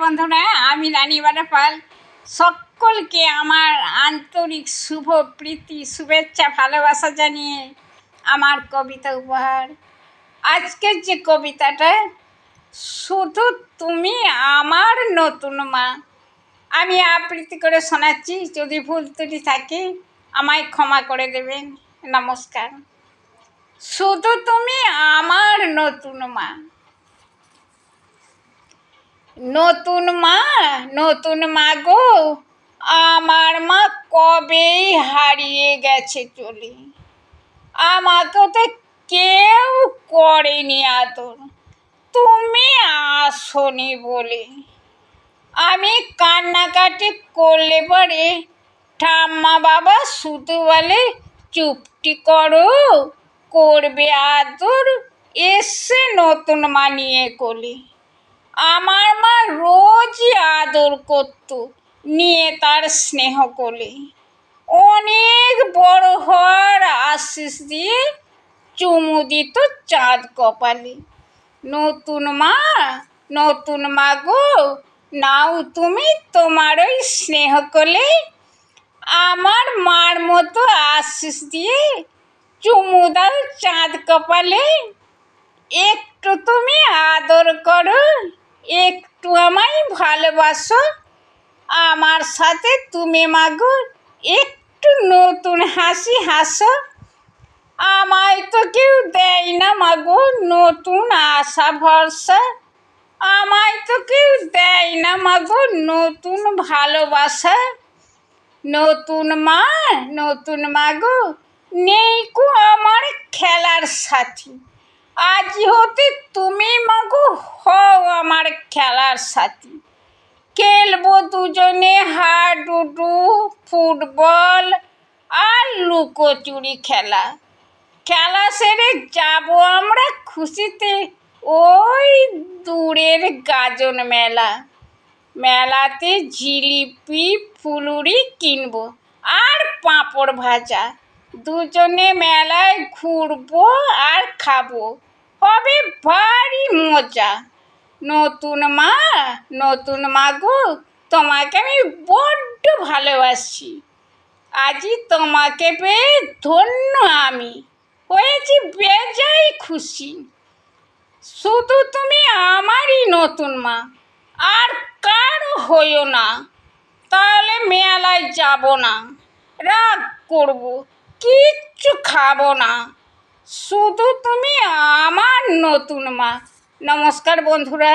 বন্ধুরা, আমি রানী বারাপাল সকলকে আমার আন্তরিক শুভ প্রীতি শুভেচ্ছা ভালোবাসা জানিয়ে আমার কবিতা উপহার। আজকের যে কবিতাটা, শুধু তুমি আমার নতুন মা, আমি আবৃত্তি করে শোনাচ্ছি। যদি ভুল ত্রুটি থাকে আমায় ক্ষমা করে দেবেন। নমস্কার। শুধু তুমি আমার নতুন মা। নতুন মা গো, আমার মা কবেই হারিয়ে গেছে চলে। আমাকে তো কেউ করেনি আদর, তুমি আসনি বলে। আমি কান্নাকাটি করলে পরে ঠাম্মা বাবা শুধু বলে, চুপটি করো, করবে আদর, এসে নতুন মা নিয়ে কোলে। আমার মা রোজই আদর করত নিয়ে তার স্নেহ কোলে। অনেক বড় হওয়ার আশিস দিয়ে চুমু দিত চাঁদ কপালে। নতুন মা গো, নাও তুমি তোমার ওই স্নেহ কোলে। আমার মার মতো আশিস দিয়ে চুমু দাও চাঁদ কপালে। একটু তুমি আদর করো, একটু আমায় ভালোবাসো। আমার সাথে তুমি মাগো একটু নতুন হাসি হাসো। আমায় তো কেউ দেয় না মাগো নতুন আশা ভরসা। আমায় তো কেউ দেয় না মাগো নতুন ভালোবাসা। নতুন মা গো, নেই কো আমার খেলার সাথী। আজ হতে তুমি মাগো হও আমার খেলার সাথী। খেলবো দুজনে হাডুডু, ফুটবল আর লুকোচুরি খেলা। খেলা সেরে যাবো আমরা খুশিতে ওই দূরের গাজন মেলা। মেলাতে জিলিপি ফুলুরি কিনবো আর পাঁপড় ভাজা। দুজনে মেলায় ঘুরবো আর খাবো, হবে ভারী মজা। নতুন মা গো, তোমাকে আমি বড্ড ভালোবাসি। আজই তোমাকে পেয়ে ধন্য আমি, হয়েছি বেজায় খুশি। শুধু তুমি আমারই নতুন মা, আর কারো হইও না। তাহলে মেলায় যাব না, রাগ করবো, কিচ্ছু খাবো না। শুধু তুমি আমার নতুন মা। নমস্কার বন্ধুরা।